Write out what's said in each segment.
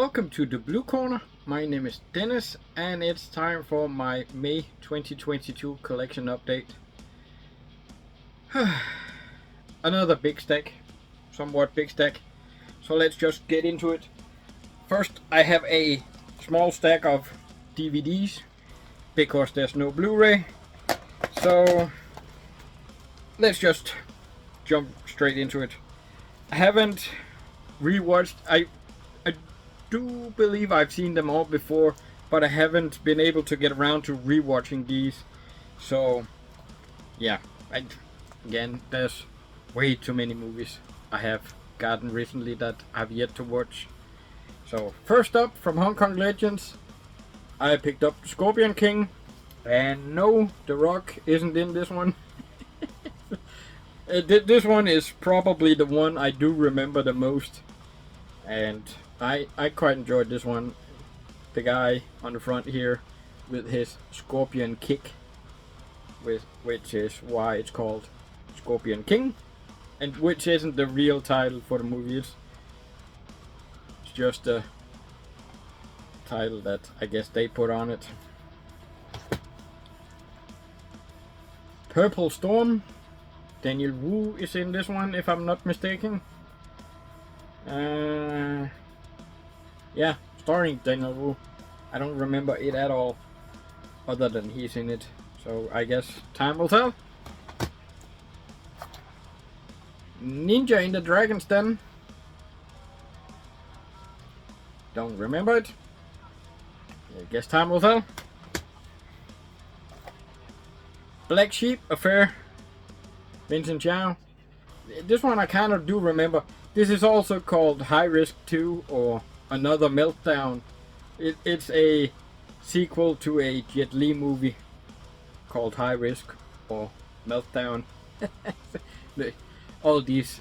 Welcome to the Blue Corner. My name is Dennis, and it's time for my May 2022 collection update. Another big stack, somewhat big stack. So let's just get into it. First, I have a small stack of DVDs because there's no Blu-ray. So let's just jump straight into it. I haven't rewatched. I do believe I've seen them all before, but I haven't been able to get around to rewatching these. So yeah, again, there's way too many movies I have gotten recently that I've yet to watch. So first up, from Hong Kong Legends, I picked up Scorpion King, and no, The Rock isn't in this one. This one is probably the one I do remember the most, and I quite enjoyed this one. The guy on the front here with his scorpion kick, which is why it's called Scorpion King, and which isn't the real title for the movie. It's just a title that I guess they put on it. Purple Storm, Daniel Wu is in this one, if I'm not mistaken. Yeah, starring Daniel Wu. I don't remember it at all, other than he's in it. So I guess time will tell. Ninja in the Dragon's Den. Don't remember it. I guess time will tell. Black Sheep Affair, Vincent Chow. This one I kind of do remember. This is also called High Risk 2 or Another Meltdown. It's a sequel to a Jet Li movie called High Risk or Meltdown. all these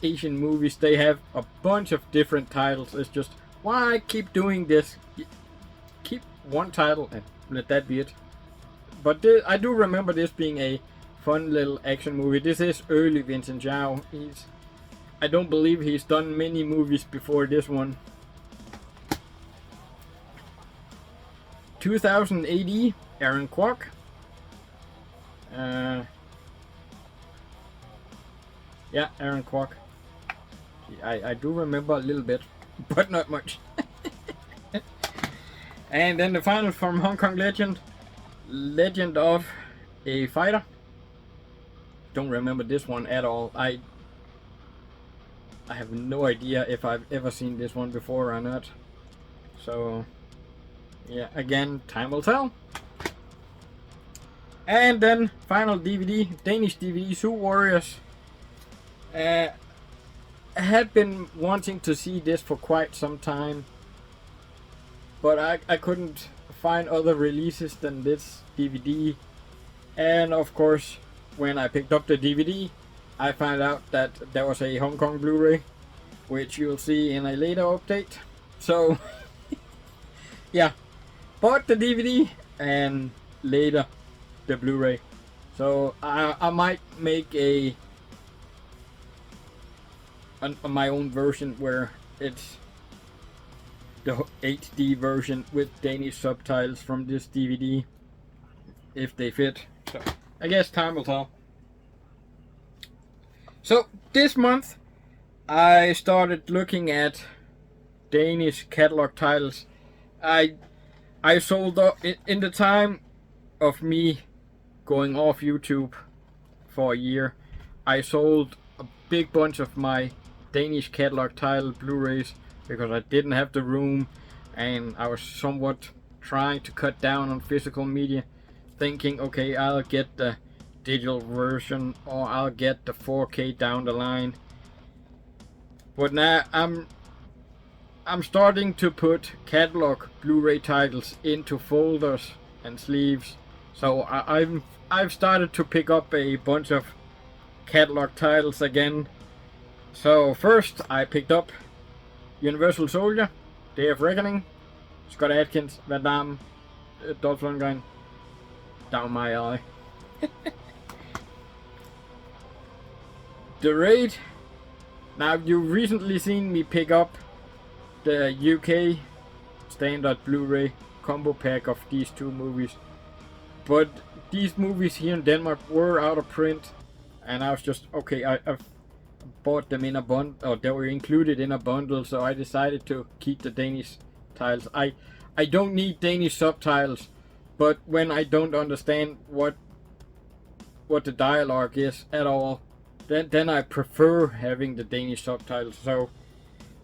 Asian movies, they have a bunch of different titles. It's just, why keep doing this? Keep one title and let that be it. But I do remember this being a fun little action movie. This is early Vincent Chow. I don't believe he's done many movies before this one. 2000 AD, Aaron Kwok. Yeah, Aaron Kwok. I do remember a little bit, but not much. And then the final from Hong Kong Legend, Legend of a Fighter. Don't remember this one at all. I have no idea if I've ever seen this one before or not. So yeah, again, time will tell. And then final DVD, Danish DVD, Zoo Warriors. I had been wanting to see this for quite some time, but I couldn't find other releases than this DVD. And of course, when I picked up the DVD, I found out that there was a Hong Kong Blu-ray, which you'll see in a later update. So yeah, bought the DVD and later the Blu-ray. So I might make my own version where it's the HD version with Danish subtitles from this DVD, if they fit. So I guess time will tell. So this month I started looking at Danish catalog titles. I sold up in the time of me going off YouTube for a year. I sold a big bunch of my Danish catalog title Blu-rays because I didn't have the room, and I was somewhat trying to cut down on physical media, thinking, okay, I'll get the digital version or I'll get the 4K down the line. But now I'm starting to put catalog Blu-ray titles into folders and sleeves. So I've started to pick up a bunch of catalog titles again. So first I picked up Universal Soldier, Day of Reckoning, Scott Adkins, Van Damme, Dolph Lundgren, down my alley. The Raid, Now, you've recently seen me pick up the UK standard Blu-ray combo pack of these two movies. But these movies here in Denmark were out of print, and I was just, okay, I've bought them in a bundle, or they were included in a bundle, so I decided to keep the Danish titles. I don't need Danish subtitles, but when I don't understand what the dialogue is at all, then I prefer having the Danish subtitles. So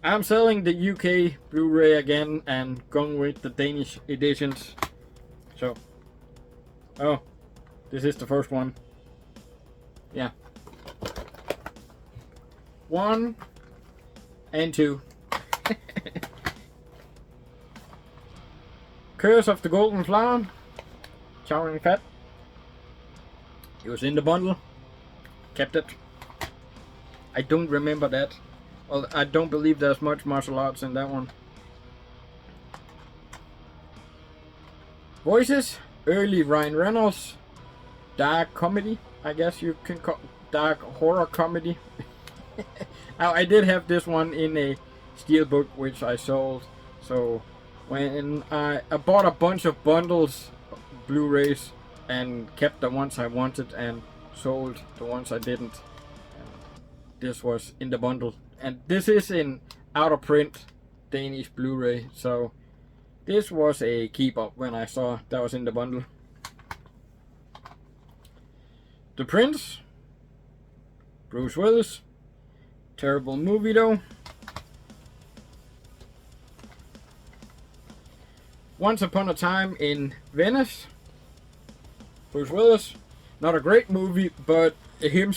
I'm selling the UK Blu-ray again and going with the Danish editions. So, oh, this is the first one. Yeah. 1 and 2. Curse of the Golden Flower. Chowering Fat. It was in the bundle. Kept it. I don't remember that. Well, I don't believe there's much martial arts in that one. Voices. Early Ryan Reynolds. Dark comedy, I guess you can call dark horror comedy. Now, I did have this one in a steelbook which I sold. So when I bought a bunch of bundles, Blu-rays, and kept the ones I wanted and sold the ones I didn't. This was in the bundle, and this is in out of print Danish Blu-ray, so this was a keep up when I saw that was in the bundle. The Prince, Bruce Willis. Terrible movie though. Once Upon a Time in Venice. Bruce Willis. Not a great movie, but him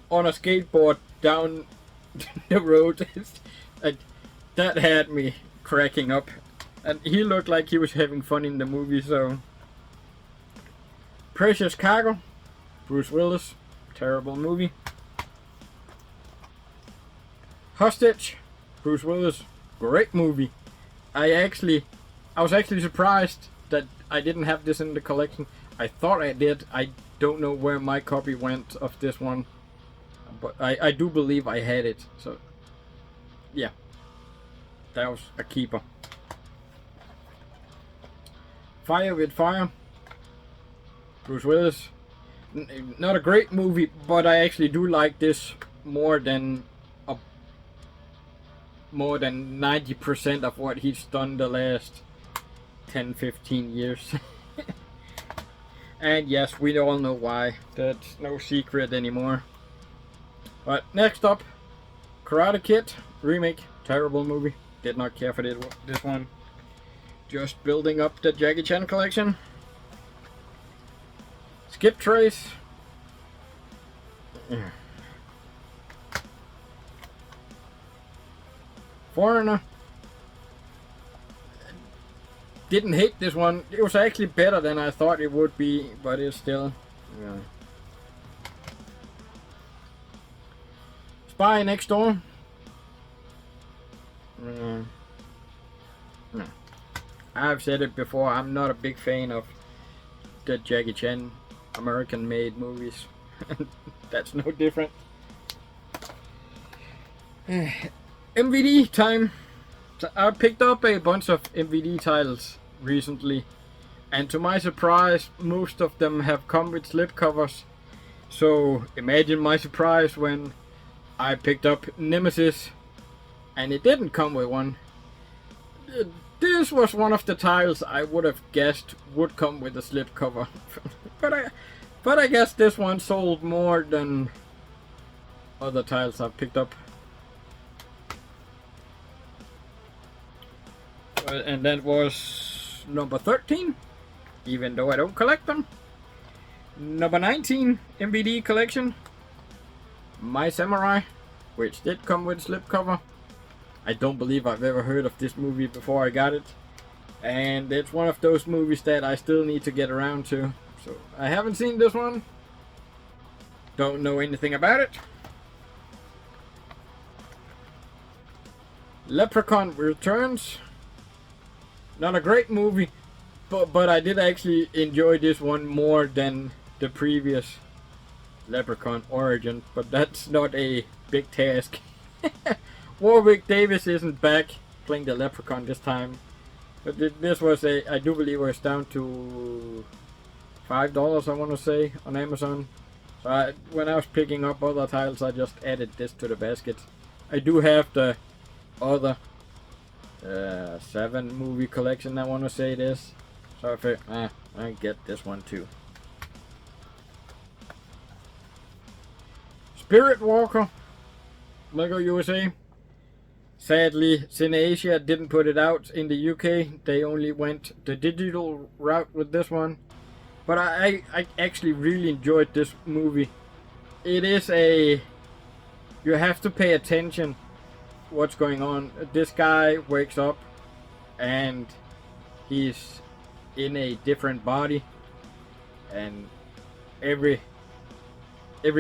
on a skateboard down the road, that had me cracking up. And he looked like he was having fun in the movie, so. Precious Cargo. Bruce Willis. Terrible movie. Hostage. Bruce Willis. Great movie. I was actually surprised that I didn't have this in the collection. I thought I did. I don't know where my copy went of this one, but I do believe I had it. So yeah, that was a keeper. Fire with Fire. Bruce Willis. Not a great movie, but I actually do like this more than 90% of what he's done the last 10-15 years. And yes, we all know why. That's no secret anymore. But next up, Karate Kid remake. Terrible movie. Did not care for this one. Just building up the Jackie Chan collection. Skip Trace. Foreigner. Didn't hate this one. It was actually better than I thought it would be, but it's still. Yeah. Spy Next Door. No. I've said it before, I'm not a big fan of the Jackie Chan American-made movies. That's no different. MVD time. So I picked up a bunch of MVD titles recently, and to my surprise, most of them have come with slipcovers. So imagine my surprise when I picked up Nemesis and it didn't come with one. This was one of the titles I would have guessed would come with a slipcover. but I guess this one sold more than other titles I've picked up. And that was number 13, even though I don't collect them. Number 19, MVD collection, My Samurai, which did come with slipcover. I don't believe I've ever heard of this movie before I got it. And it's one of those movies that I still need to get around to. So I haven't seen this one. Don't know anything about it. Leprechaun Returns. Not a great movie, but I did actually enjoy this one more than the previous Leprechaun Origin, but that's not a big task. Warwick Davis isn't back playing the Leprechaun this time. But this was I do believe it was down to $5, I want to say, on Amazon. So when I was picking up other titles, I just added this to the basket. I do have the other 7 movie collection, I want to say it is. So if I get this one too. Spirit Walker, Lego USA. Sadly, Cineasia didn't put it out in the UK. They only went the digital route with this one. But I actually really enjoyed this movie. It is you have to pay attention what's going on. This guy wakes up and he's in a different body, and every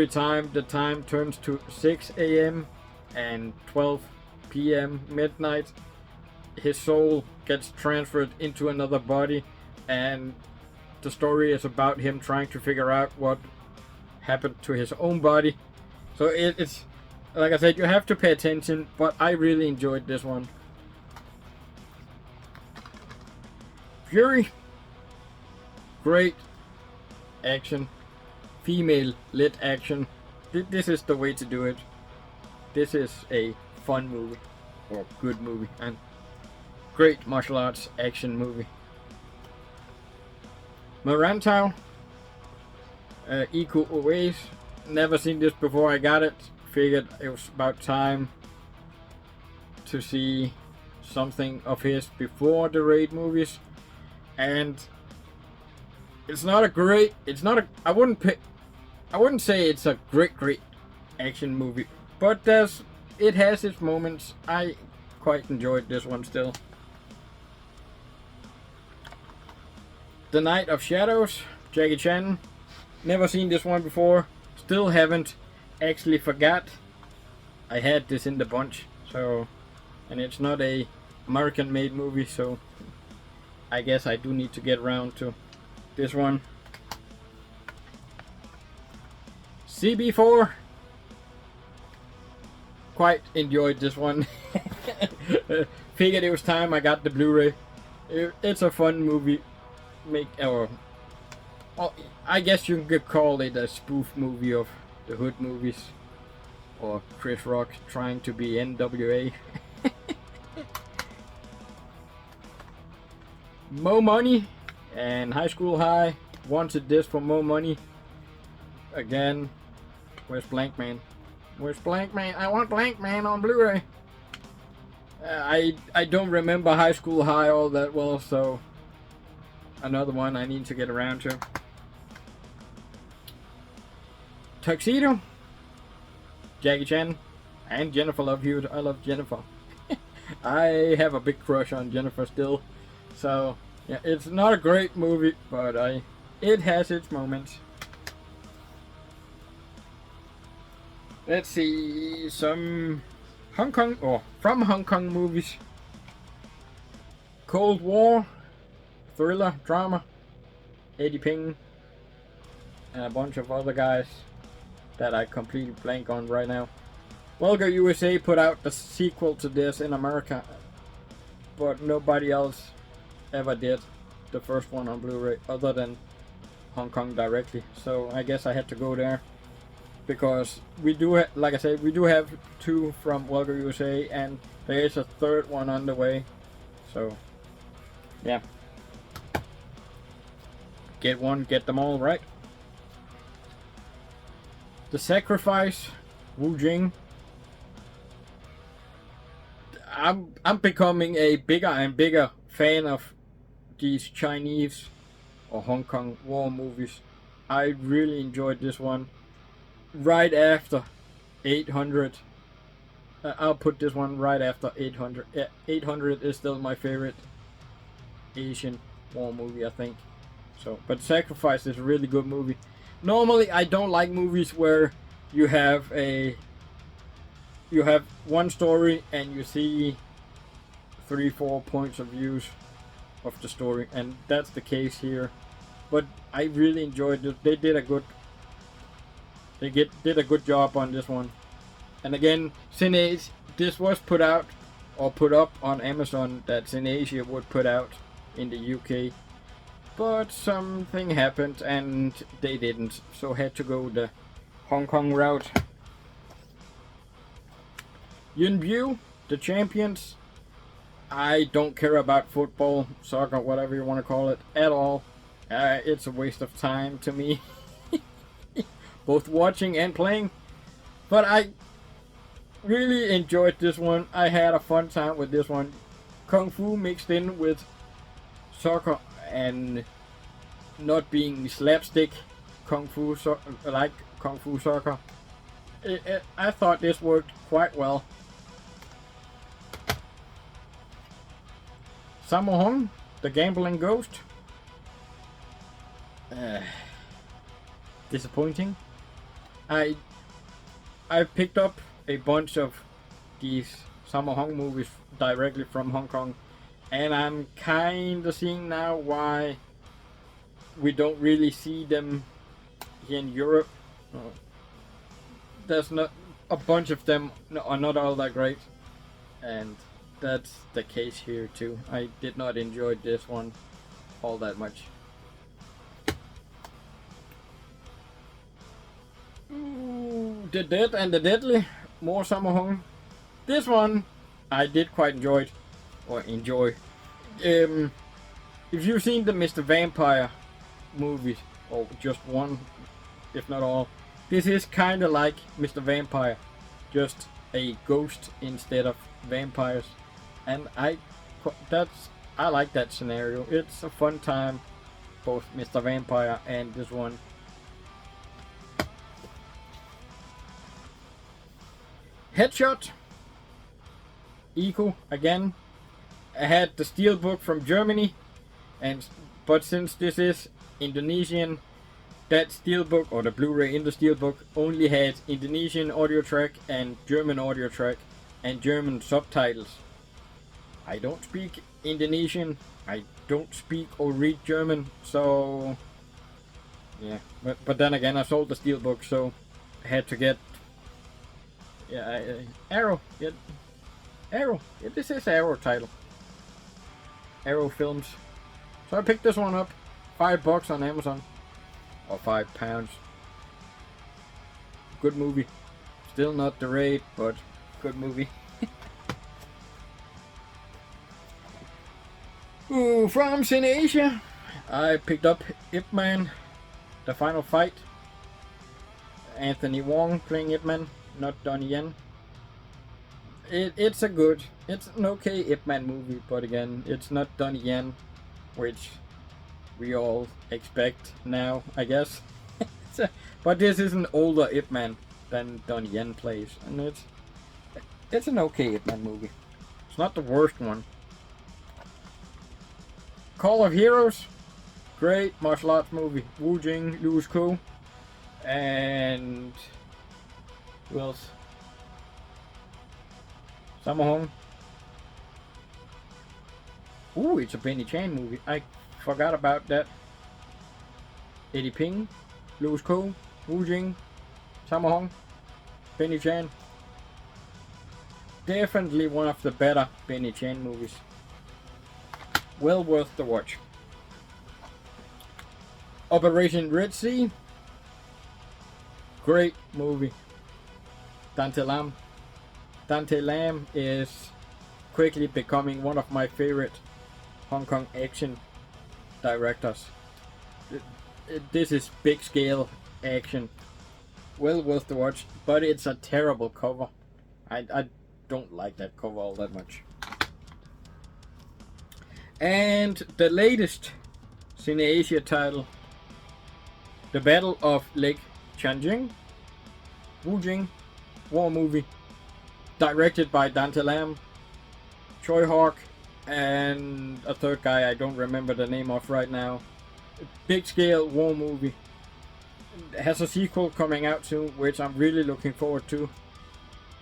time the time turns to 6 a.m. and 12 p.m. midnight, his soul gets transferred into another body, and the story is about him trying to figure out what happened to his own body. So it's like I said, you have to pay attention, but I really enjoyed this one. Fury, great action, female lit action. This is the way to do it. This is a fun movie, or good movie, and great martial arts action movie. Marantau, Iko Uwais. Never seen this before I got it. Figured it was about time to see something of his before the Raid movies. And I wouldn't say it's a great action movie, but it has its moments. I quite enjoyed this one still. The Night of Shadows, Jackie Chan. Never seen this one before. Still haven't actually forgot I had this in the bunch. So, and it's not a American made movie, so I guess I do need to get around to this one. CB4. Quite enjoyed this one. Figured it was time I got the Blu-ray. It's a fun movie. I guess you could call it a spoof movie of the Hood movies, or Chris Rock trying to be NWA. Mo Money and High School High wanted this for Mo Money. Again, where's Blank Man? Where's Blank Man? I want Blank Man on Blu-ray. I don't remember High School High all that well, so another one I need to get around to. Tuxedo, Jackie Chan, and Jennifer Love Hewitt. I love Jennifer. I have a big crush on Jennifer still. So yeah, it's not a great movie, but it has its moments. Let's see some from Hong Kong movies. Cold War, thriller, drama, Eddie Ping, and a bunch of other guys that I completely blank on right now. Welga USA put out the sequel to this in America, but nobody else ever did the first one on Blu-ray other than Hong Kong directly. So I guess I had to go there, because we do, like I said, we do have 2 from Welga USA, and there is a 3rd one on the way. So yeah, get one, get them all, right? The Sacrifice, Wu Jing. I'm becoming a bigger and bigger fan of these Chinese or Hong Kong war movies. I really enjoyed this one. Right after 800. I'll put this one right after 800. 800 is still my favorite Asian war movie, I think. So, but Sacrifice is a really good movie. Normally, I don't like movies where you have one story and you see 3-4 points of views of the story, and that's the case here. But I really enjoyed it. They did a good job on this one. And again, Cineasia, this was put out or put up on Amazon that Cineasia would put out in the UK. But something happened and they didn't, so had to go the Hong Kong route. Yunbu, the champions. I don't care about football, soccer, whatever you want to call it, at all. It's a waste of time to me. Both watching and playing. But I really enjoyed this one. I had a fun time with this one. Kung Fu mixed in with soccer and not being slapstick Kung Fu, like Kung Fu soccer. I thought this worked quite well. Sammo Hung, the gambling ghost. Disappointing. I picked up a bunch of these Sammo Hung movies directly from Hong Kong, and I'm kinda seeing now why we don't really see them here in Europe. There's not a bunch of them are not all that great, and that's the case here too. I did not enjoy this one all that much. Ooh, The Dead and the Deadly, more Sammo Hung. This one I did quite enjoy. If you've seen the Mr. Vampire movies, or just one, if not all, this is kind of like Mr. Vampire, just a ghost instead of vampires, and I like that scenario. It's a fun time, both Mr. Vampire and this one. Headshot, Eco again. I had the steelbook from Germany, but since this is Indonesian, that steelbook or the Blu-ray in the steelbook only had Indonesian audio track and German audio track and German subtitles. I don't speak Indonesian, I don't speak or read German, so yeah. But then again, I sold the steelbook, so I had to get Arrow. Arrow. Yeah, this is Arrow title. Arrow Films. So I picked this one up, $5 on Amazon, or £5. Good movie. Still not the rate, but good movie. Ooh, from Cineasia, I picked up Ip Man, The Final Fight. Anthony Wong playing Ip Man, not Donnie Yen. It's an okay Ip Man movie, but again, it's not Donnie Yen, which we all expect now, I guess. But this is an older Ip Man than Donnie Yen plays, and it's an okay Ip Man movie. It's not the worst one. Call of Heroes, great martial arts movie. Wu Jing, Louis Ko, and who else? Sammo Hung. Ooh, it's a Benny Chan movie. I forgot about that. Eddie Ping, Louis Ko, Wu Jing, Sammo Hung, Benny Chan. Definitely one of the better Benny Chan movies. Well worth the watch. Operation Red Sea. Great movie. Dante Lam. Dante Lam is quickly becoming one of my favorite Hong Kong action directors. This is big scale action. Well worth the watch, but it's a terrible cover. I don't like that cover all that much. And the latest Cineasia title, The Battle of Lake Changjing, Wu Jing, war movie, directed by Dante Lam, Choi Hawk, and a third guy I don't remember the name of right now. Big scale war movie. It has a sequel coming out soon, which I'm really looking forward to.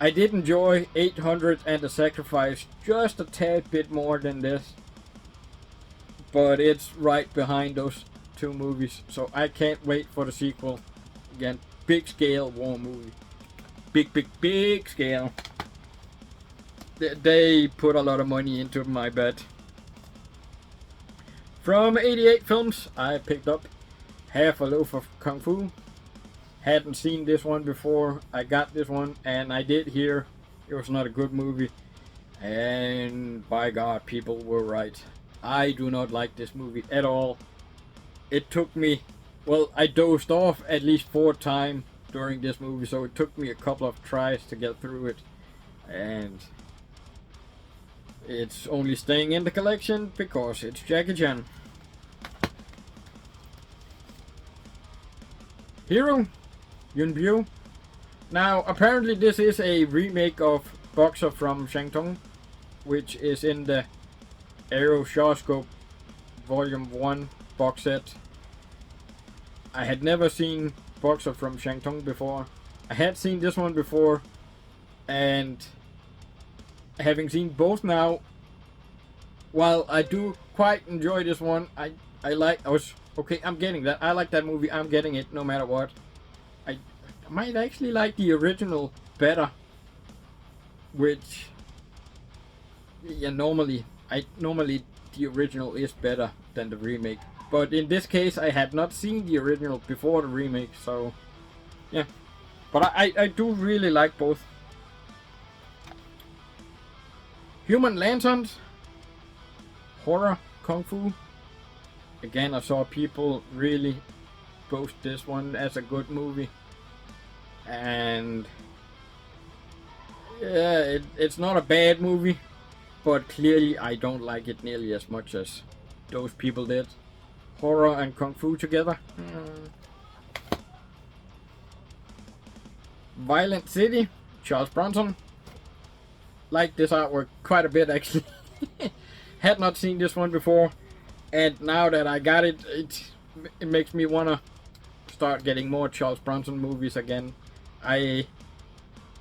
I did enjoy 800 and The Sacrifice just a tad bit more than this, but it's right behind those two movies, so I can't wait for the sequel. Again, big scale war movie. big scale. They put a lot of money into my bet. From 88 Films, I picked up Half a Loaf of Kung Fu. Hadn't seen this one before. I got this one, and I did hear it was not a good movie. And by God, people were right. I do not like this movie at all. It took me, well, I dozed off at least 4 times during this movie, so it took me a couple of tries to get through it. And it's only staying in the collection because it's Jackie Chan. Hero, Yun Bu. Now, apparently this is a remake of Boxer from Shantung, which is in the Aero Shawscope Volume 1 box set. I had never seen Boxer from Shantung before. I had seen this one before, and having seen both now, while I do quite enjoy this one, I'm getting that. I like that movie. I'm getting it no matter what. I might actually like the original better, which, yeah, normally the original is better than the remake. But in this case, I had not seen the original before the remake, so yeah. But I do really like both. Human Lanterns, horror, kung fu. Again, I saw people really boast this one as a good movie. And yeah, it's not a bad movie, but clearly I don't like it nearly as much as those people did. Horror and kung fu together. Violent City, Charles Bronson. Like this artwork quite a bit actually. Had not seen this one before, and now that I got it, it makes me wanna start getting more Charles Bronson movies again. I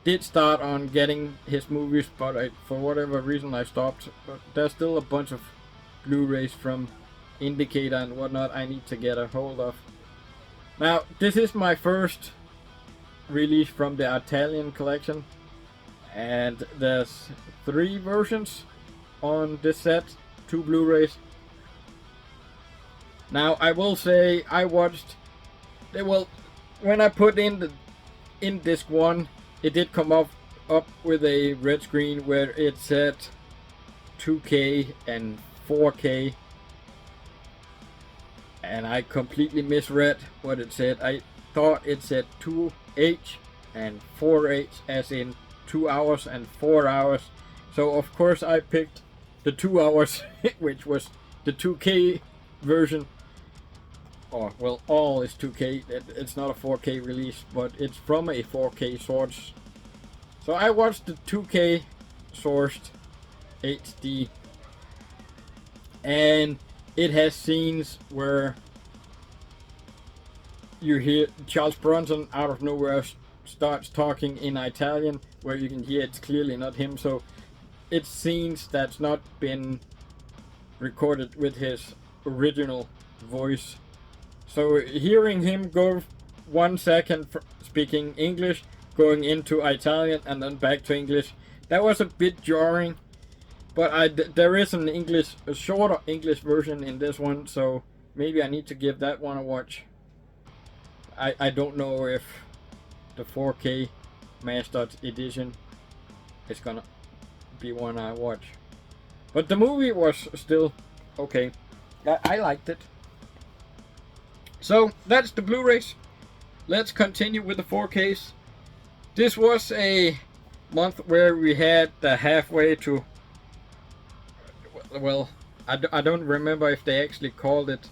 did start on getting his movies, but for whatever reason I stopped. But there's still a bunch of Blu-rays from Indicator and whatnot I need to get a hold of. Now, this is my first release from the Italian collection, and there's 3 versions on this set, 2 Blu-rays. Now, I will say I watched, well, when I put in disc 1, it did come up with a red screen where it said 2K and 4K, and I completely misread what it said. I thought it said 2H and 4H, as in 2 hours and 4 hours. So of course I picked the 2 hours, which was the 2K version. Oh, well, all is 2K. It's not a 4K release, but it's from a 4K source. So I watched the 2K sourced HD, and it has scenes where you hear Charles Bronson out of nowhere starts talking in Italian, where you can hear it's clearly not him. So it's scenes that's not been recorded with his original voice. So hearing him go 1 second speaking English, going into Italian, and then back to English, that was a bit jarring. But there is a shorter English version in this one, so maybe I need to give that one a watch. I don't know if the 4K Mastered Edition is gonna be one I watch. But the movie was still okay. I liked it. So that's the Blu-rays. Let's continue with the 4Ks. This was a month where we had the halfway to, well, I don't remember if they actually called it.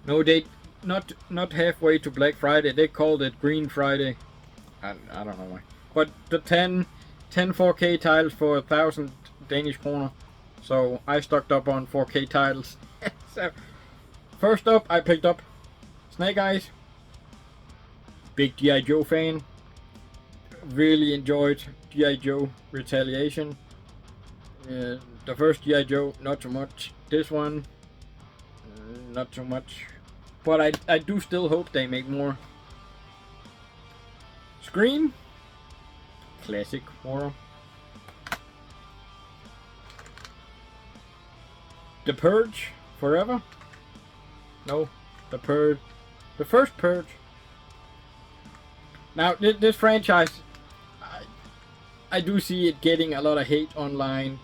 No, they not halfway to Black Friday. They called it Green Friday. I don't know why. But the 10 4K titles for 1,000 Danish kroner. So I stocked up on 4K titles. So first up, I picked up Snake Eyes. Big G.I. Joe fan. Really enjoyed G.I. Joe Retaliation. The first G.I. Joe, not so much. This one, not so much. But I do still hope they make more. Scream, classic horror. The Purge, Forever? No, The Purge. The first Purge. Now, this franchise, I do see it getting a lot of hate online.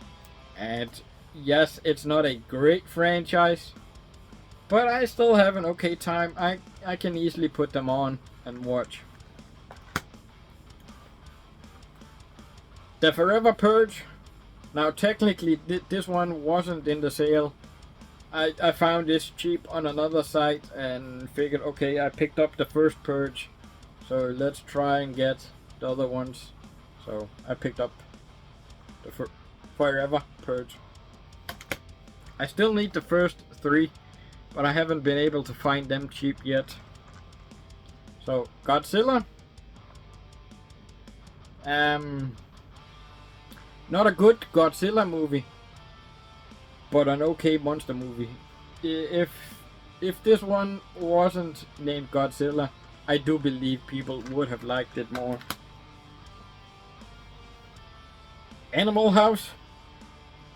And yes, it's not a great franchise, but I still have an okay time. I can easily put them on and watch. The Forever Purge. Now technically this one wasn't in the sale. I found this cheap on another site and figured, okay, I picked up the first Purge, so let's try and get the other ones. So I picked up the Forever Purge. I still need the first 3, but I haven't been able to find them cheap yet. So Godzilla. Not a good Godzilla movie, but an okay monster movie. If this one wasn't named Godzilla, I do believe people would have liked it more. Animal House.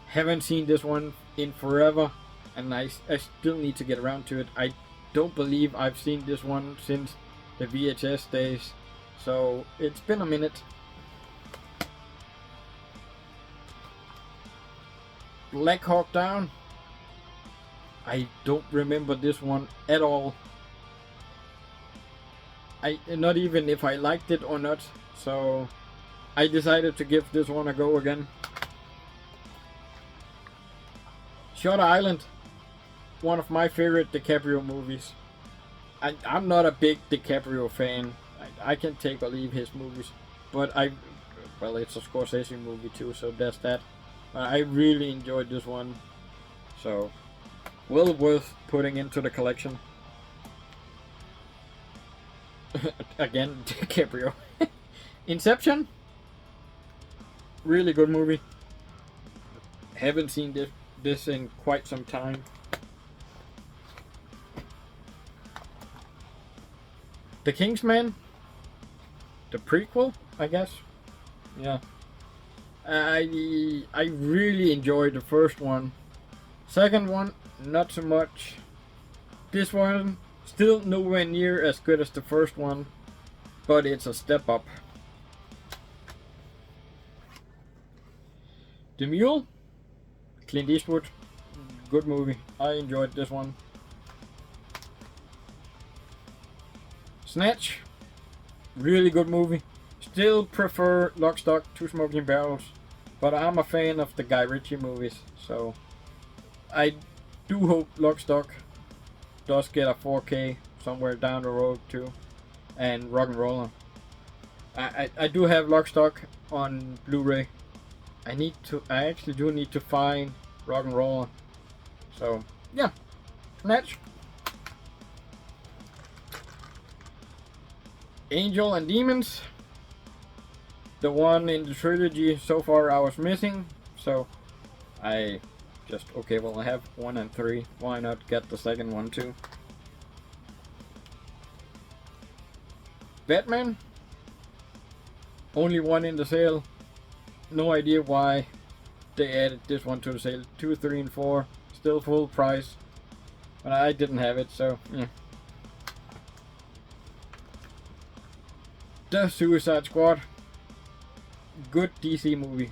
Haven't seen this one in forever, and I still need to get around to it. I don't believe I've seen this one since the VHS days, so it's been a minute. Black Hawk Down. I don't remember this one at all. Not even if I liked it or not, so I decided to give this one a go again. Shutter Island, one of my favorite DiCaprio movies. I'm not a big DiCaprio fan. I can take or leave his movies, but well, it's a Scorsese movie too, so that's that. I really enjoyed this one, so well worth putting into the collection. Again, DiCaprio. Inception, really good movie. Haven't seen this in quite some time. The Kingsman, the prequel, I guess. Yeah. I really enjoyed the first one. Second one, not so much. This one, still nowhere near as good as the first one, but it's a step up. The Mule, Clint Eastwood, good movie. I enjoyed this one. Snatch, really good movie. Still prefer Lock, Stock, Two Smoking Barrels, but I'm a fan of the Guy Ritchie movies, so I do hope Lock, Stock does get a 4K somewhere down the road too, and Rock and Roller. I do have Lock, Stock on Blu-ray. I actually do need to find Rock and Roller. So yeah, Snatch. Angel and Demons. The one in the trilogy so far I was missing, so I just, okay, well I have 1 and 3, why not get the second one too. Batman, only one in the sale, no idea why they added this one to the sale. 2, 3 and 4, still full price, but I didn't have it, so yeah. The Suicide Squad, good DC movie.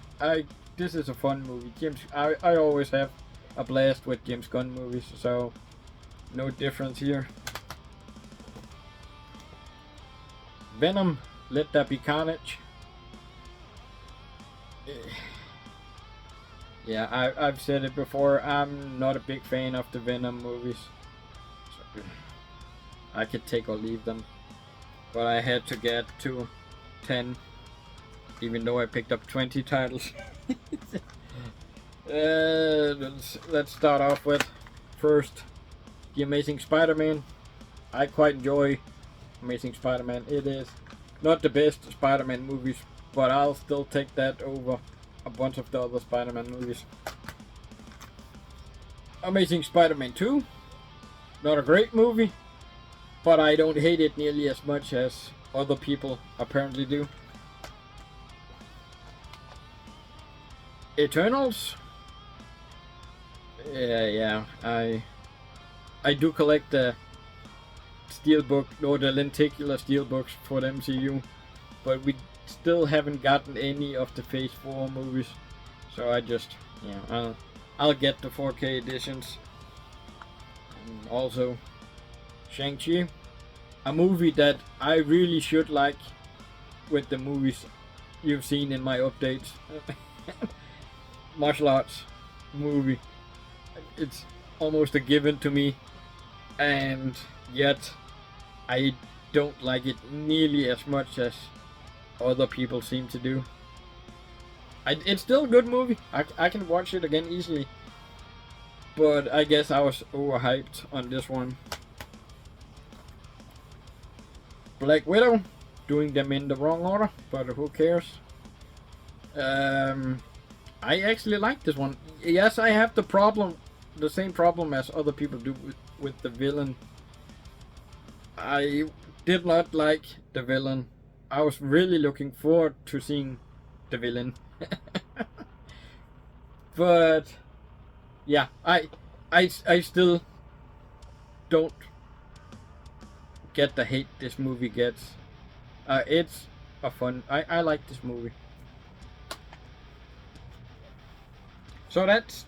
This is a fun movie. I always have a blast with James Gunn movies, so no difference here. Venom, Let There Be Carnage. Yeah, I've said it before, I'm not a big fan of the Venom movies. So, I could take or leave them, but I had to get to 10, even though I picked up 20 titles. Let's start off with first The Amazing Spider-Man. I quite enjoy Amazing Spider-Man. It is not the best Spider-Man movies, but I'll still take that over a bunch of the other Spider-Man movies. Amazing Spider-Man 2, not a great movie, but I don't hate it nearly as much as other people apparently do. Eternals. Yeah. I do collect the steelbook or the lenticular steelbooks for the MCU, but we still haven't gotten any of the Phase 4 movies. So I just, I'll get the 4K editions. And also, Shang-Chi, a movie that I really should like with the movies you've seen in my updates. Martial arts movie. It's almost a given to me, and yet I don't like it nearly as much as other people seem to do. It's still a good movie. I can watch it again easily. But I guess I was overhyped on this one. Black Widow. Doing them in the wrong order, but who cares? I actually like this one. Yes, I have the same problem as other people do with the villain. I did not like the villain. I was really looking forward to seeing the villain. But yeah, I still don't get the hate this movie gets. It's a fun. I like this movie. So that's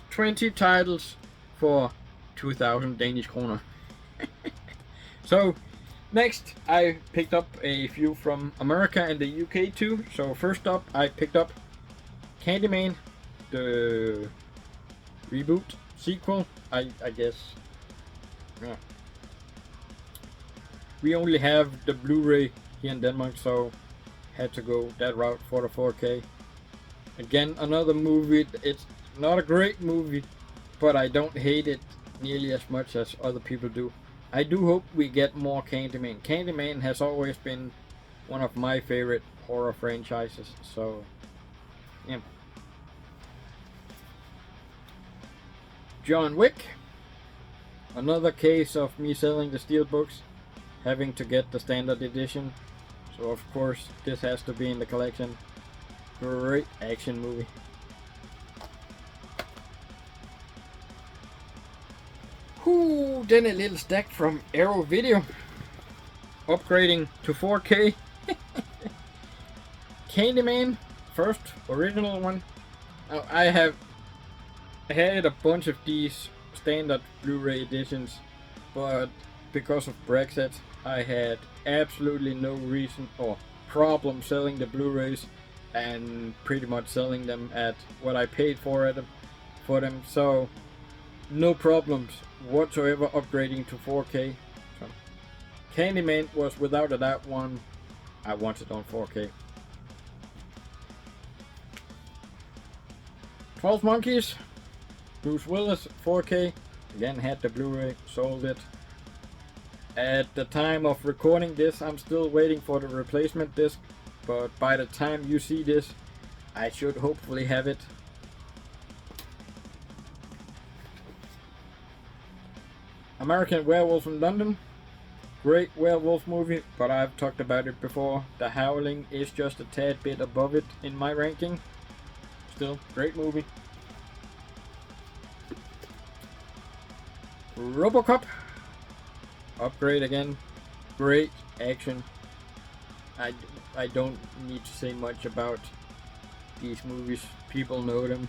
20 titles for 2,000 Danish kroner. So next I picked up a few from America and the UK too. So first up I picked up Candyman, the reboot sequel. I guess. Yeah. We only have the Blu-ray here in Denmark, so had to go that route for the 4K. Again, another movie. It's not a great movie, but I don't hate it nearly as much as other people do. I do hope we get more Candyman. Candyman has always been one of my favorite horror franchises, so yeah. John Wick. Another case of me selling the steelbooks, having to get the standard edition. So of course this has to be in the collection. Great action movie. Whoo, then a little stack from Arrow Video. Upgrading to 4K. Candyman, first original one. Now, I have had a bunch of these standard Blu-ray editions, but because of Brexit, I had absolutely no reason or problem selling the Blu-rays and pretty much selling them at what I paid for them. So no problems whatsoever upgrading to 4K. So, Candyman was without a doubt one I wanted on 4K. 12 Monkeys, Bruce Willis, 4K. Again, had the Blu-ray, sold it. At the time of recording this, I'm still waiting for the replacement disc, but by the time you see this, I should hopefully have it. American Werewolf in London. Great werewolf movie, but I've talked about it before. The Howling is just a tad bit above it in my ranking. Still, great movie. RoboCop. Upgrade again. Great action. I don't need to say much about these movies. People know them.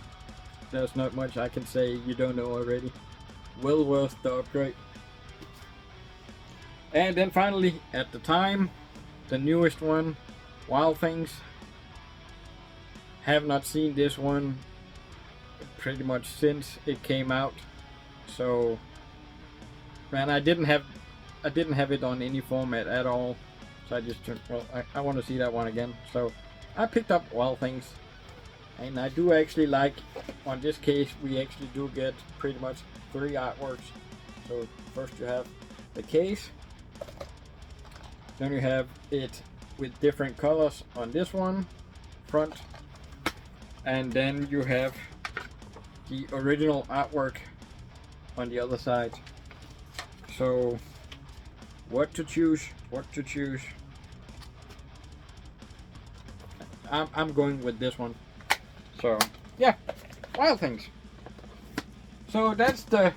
There's not much I can say you don't know already. Well worth the upgrade. And then finally, at the time, the newest one, Wild Things. Have not seen this one pretty much since it came out. So, man, I didn't have it on any format at all. So I just turned, well, I want to see that one again. So I picked up Wild Things. And I do actually like, on this case, we actually do get pretty much 3 artworks. So first you have the case. Then you have it with different colors on this one, front. And then you have the original artwork on the other side. So what to choose? I'm going with this one. So yeah, wild things. So that's the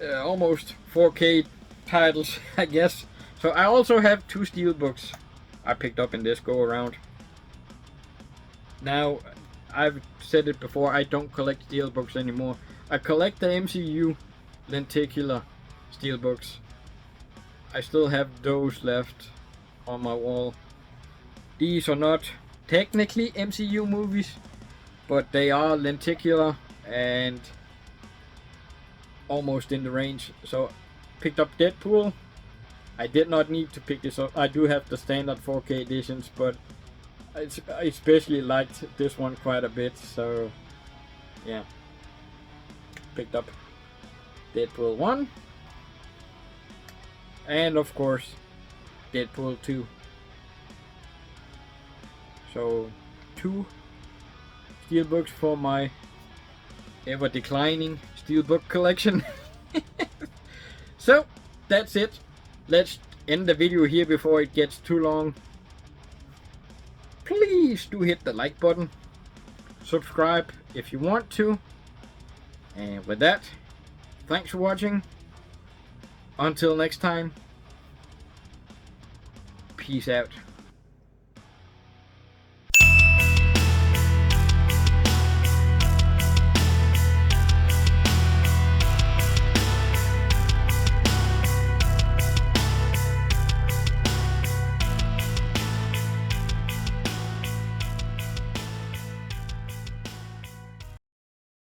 almost 4K titles, I guess. So I also have 2 steelbooks I picked up in this go around. Now, I've said it before, I don't collect steelbooks anymore. I collect the MCU lenticular steelbooks. I still have those left on my wall. These are not technically MCU movies, but they are lenticular and almost in the range. So, picked up Deadpool. I did not need to pick this up. I do have the standard 4K editions, but I especially liked this one quite a bit. So, yeah. Picked up Deadpool 1. And of course, Deadpool 2. So, 2 steelbooks for my ever declining steelbook collection. So, that's it. Let's end the video here before it gets too long. Please do hit the like button. Subscribe if you want to. And with that, thanks for watching. Until next time, peace out.